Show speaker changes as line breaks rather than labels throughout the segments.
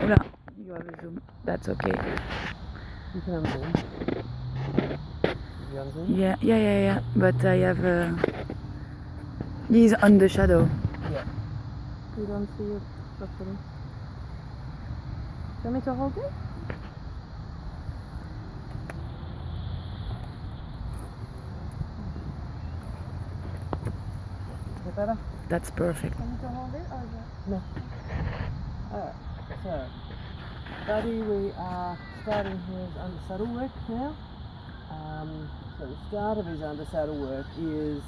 Yeah, you have a zoom. That's okay.
You can unzoom. You unzoom?
Yeah. But I have. He's on the shadow.
Yeah. You don't see it properly. Do you want me to hold it? Is it better?
That's perfect.
Do you want me to hold it or is it? No. Alright, so Buddy, we are starting his under saddle work now. So the start of his under saddle work is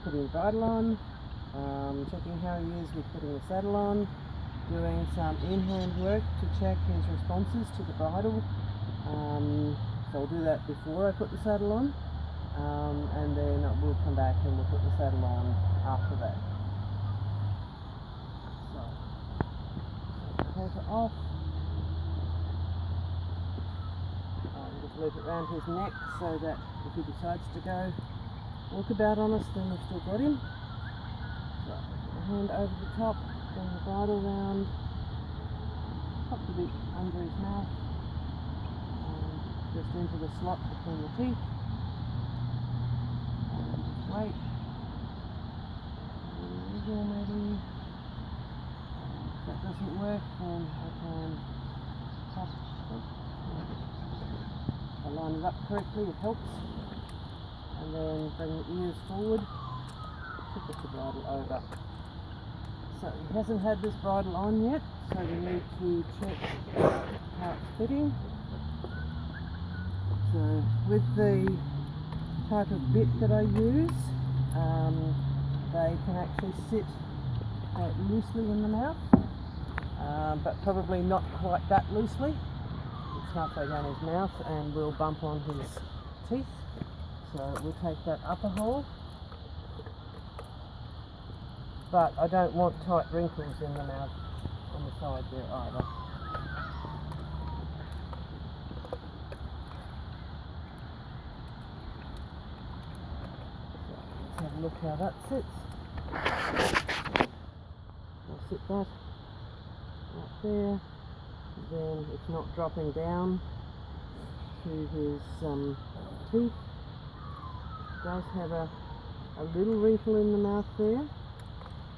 putting the bridle on, checking how he is with putting the saddle on, doing some in-hand work to check his responses to the bridle. So I'll do that before I put the saddle on, and then we'll come back and we'll put the saddle on after that. So, take the halter off. Just loop it around his neck so that if he decides to go walk about on us, then we've still got him. So, put the hand over the top, bring the bridle round, pop the bit under his mouth, just into the slot between the teeth, and just wait. Wiggle maybe. If that doesn't work, then I can pop. I line it up correctly, it helps. And then bring the ears forward, put the bridle over. So he hasn't had this bridle on yet, so we need to check how it's fitting. So with the type of bit that I use, they can actually sit quite loosely in the mouth, but probably not quite that loosely. It's halfway down his mouth and will bump on his teeth. So we'll take that upper hole, but I don't want tight wrinkles in the mouth on the side there either. So let's have a look how that sits. I'll sit that right there, then it's not dropping down to his teeth. Does have a little wrinkle in the mouth there,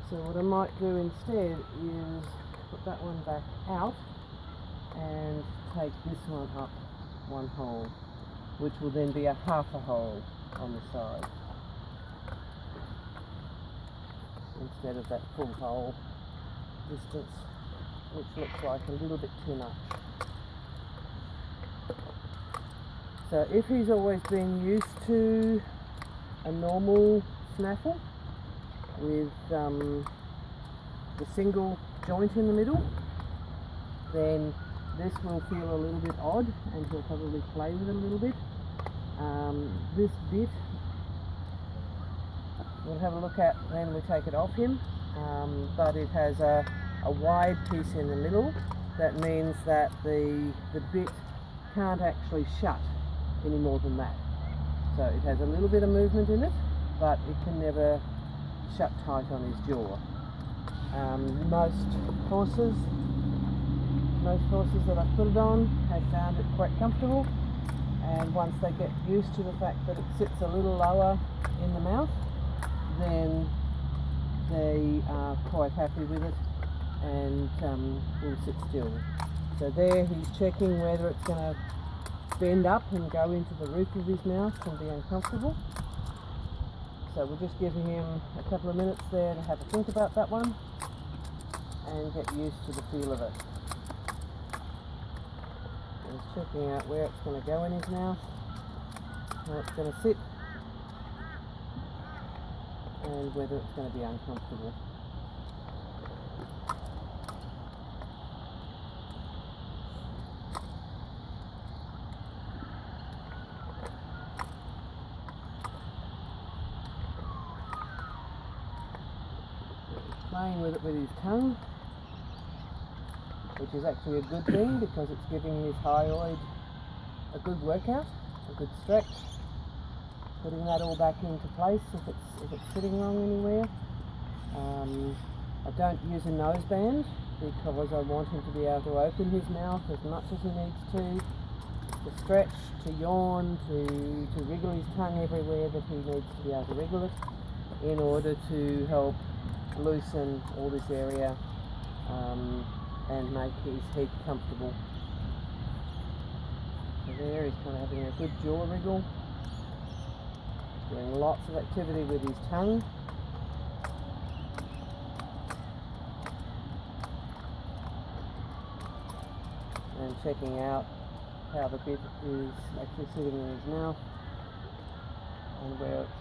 so what I might do instead is put that one back out and take this one up one hole, which will then be a half a hole on the side instead of that full hole distance, which looks like a little bit too much. So if he's always been used to a normal snaffle with the single joint in the middle, then this will feel a little bit odd and he'll probably play with it a little bit. This bit we'll have a look at when we take it off him, but it has a wide piece in the middle. That means that the bit can't actually shut any more than that. So it has a little bit of movement in it, but it can never shut tight on his jaw. Most horses that I've put it on have found it quite comfortable, and once they get used to the fact that it sits a little lower in the mouth, then they are quite happy with it and will sit still. So there he's checking whether it's going to bend up and go into the roof of his mouth and be uncomfortable. So we'll just give him a couple of minutes there to have a think about that one and get used to the feel of it. He's checking out where it's going to go in his mouth, how it's going to sit, and whether it's going to be uncomfortable. Playing with it with his tongue, which is actually a good thing because it's giving his hyoid a good workout, a good stretch, putting that all back into place if it's sitting wrong anywhere. I don't use a nose band because I want him to be able to open his mouth as much as he needs to stretch, to yawn, to wriggle his tongue everywhere that he needs to be able to wriggle it in order to help loosen all this area and make his head comfortable. So there, he's kind of having a good jaw wriggle, doing lots of activity with his tongue. And checking out how the bit is actually sitting in his mouth and where it's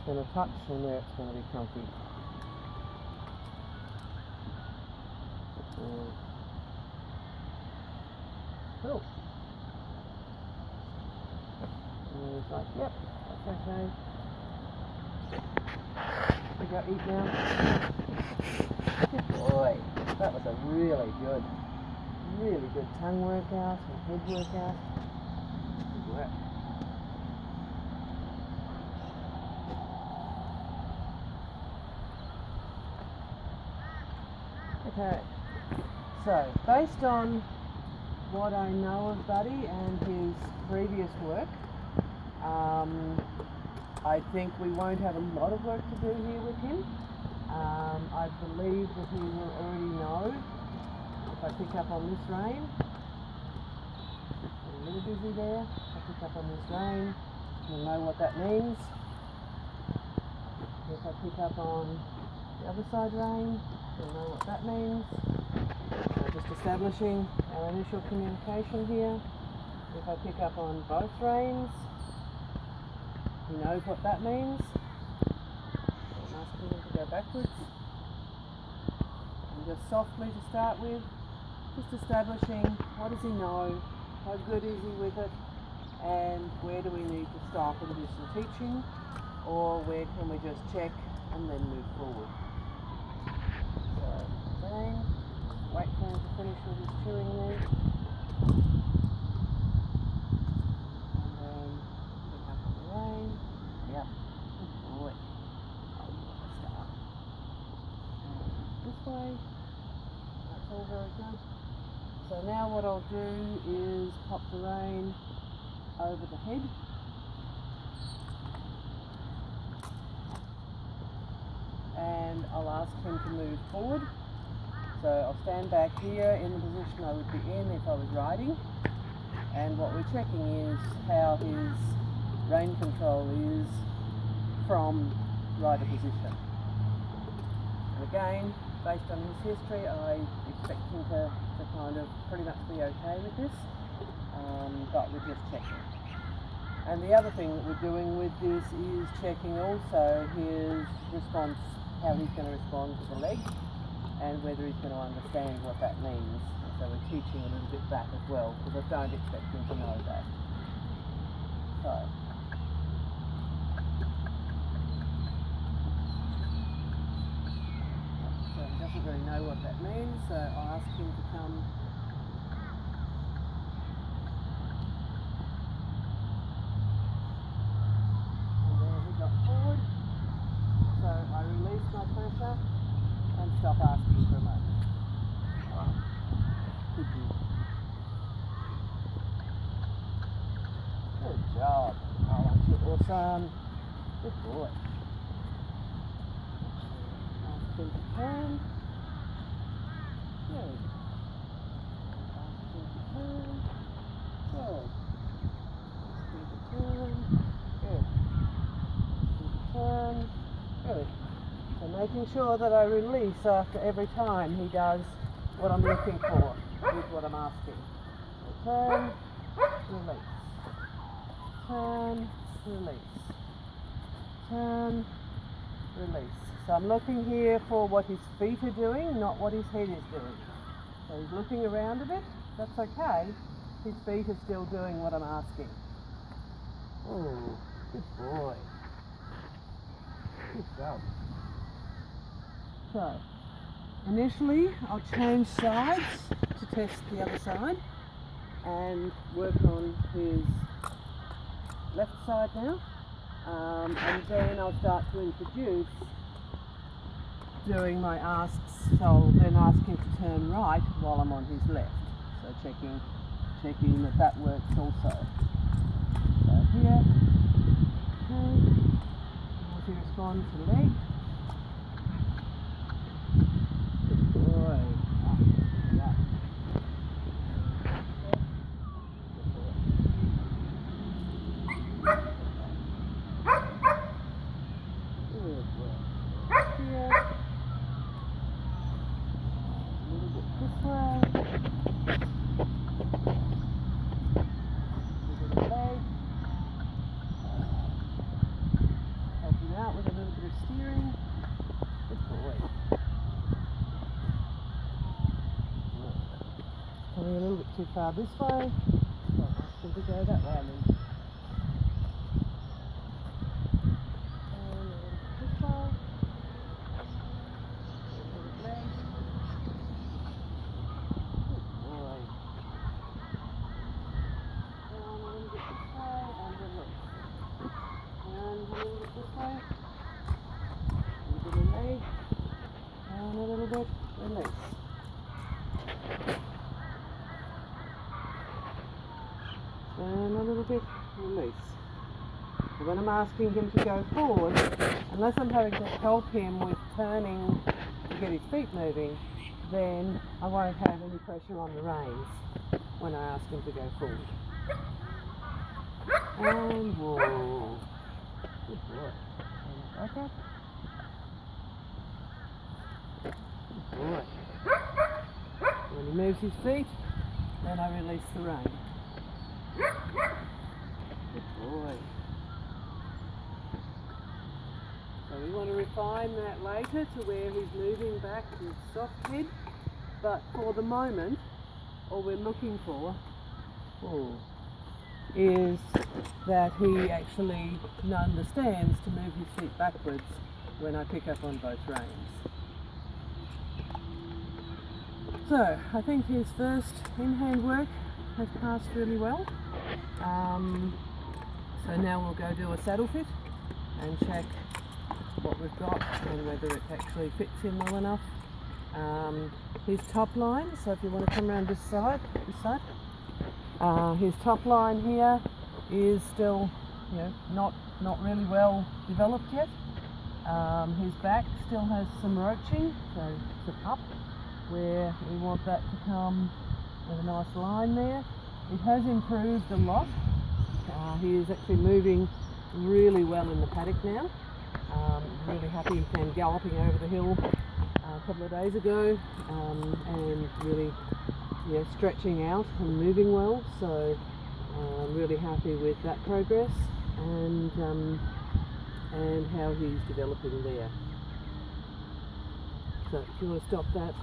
gonna touch and where it's gonna be comfy. Cool. And he's like, yep, that's okay. We go eat now. Good boy. That was a really good tongue workout and head workout. Good work. Okay, so based on what I know of Buddy and his previous work, I think we won't have a lot of work to do here with him. I believe that he will already know if I pick up on this rein. I'm a little busy there. If I pick up on this rein, he'll know what that means. If I pick up on the other side rein, he'll know what that means. So just establishing our initial communication here. If I pick up on both reins, he knows what that means. I'm asking him to go backwards. And just softly to start with, just establishing what does he know, how good is he with it, and where do we need to stop and do some teaching, or where can we just check and then move forward. So again, wait for him to finish with his chewing there. And then pick up on the rein. Yep, good boy. Oh, you want to start. And this way. That's all very good. So now what I'll do is pop the rein over the head. And I'll ask him to move forward. So I'll stand back here in the position I would be in if I was riding. And what we're checking is how his rein control is from rider position. And again, based on his history, I expect him to kind of pretty much be okay with this, but we're just checking. And the other thing that we're doing with this is checking also his response, how he's going to respond to the leg, and whether he's going to understand what that means. So we're teaching a little bit back as well, because I don't expect him to know that. So he doesn't really know what that means, so I'll ask him to come and there he got forward. So I release my pressure and stop asking for a moment. Good job. Good job. Oh, that's awesome. Good boy. Ask him to turn. Good. Ask him to turn. Good. Ask him to turn. Good. Ask him to turn. Good. So making sure that I release after every time he does what I'm looking for with what I'm asking. So turn, release. Turn, release. Turn, release. So I'm looking here for what his feet are doing, not what his head is doing. So he's looking around a bit. That's okay. His feet are still doing what I'm asking. Oh, good boy. Good job. So, initially I'll change sides to test the other side and work on his left side now, and then I'll start to introduce doing my asks, so then ask him to turn right while I'm on his left. So checking that works also. So here, okay, as he responds to leg. Good boy. Yeah. Good boy. Here. A little bit this way. A little leg. Help him out with a little bit of steering. Good boy. Probably a little bit too far this way. So ask him to go that way, Lynn. And a little bit, release. And a little bit, release. So when I'm asking him to go forward, unless I'm having to help him with turning to get his feet moving, then I won't have any pressure on the reins when I ask him to go forward. And whoa. Good boy. And back up. Good boy. When he moves his feet, then I release the rein. Good boy. So we want to refine that later to where he's moving back with soft head, but for the moment, all we're looking for is that he actually understands to move his feet backwards when I pick up on both reins. So I think his first in-hand work has passed really well. So now we'll go do a saddle fit and check what we've got and whether it actually fits him well enough. His top line, so if you want to come around this side, his top line here is still, not really well developed yet. His back still has some roaching, so it's a pup where we want that to come with a nice line there. It has improved a lot. He is actually moving really well in the paddock now. Really happy he came galloping over the hill a couple of days ago and really stretching out and moving well. So I'm really happy with that progress and how he's developing there. So if you want to stop that.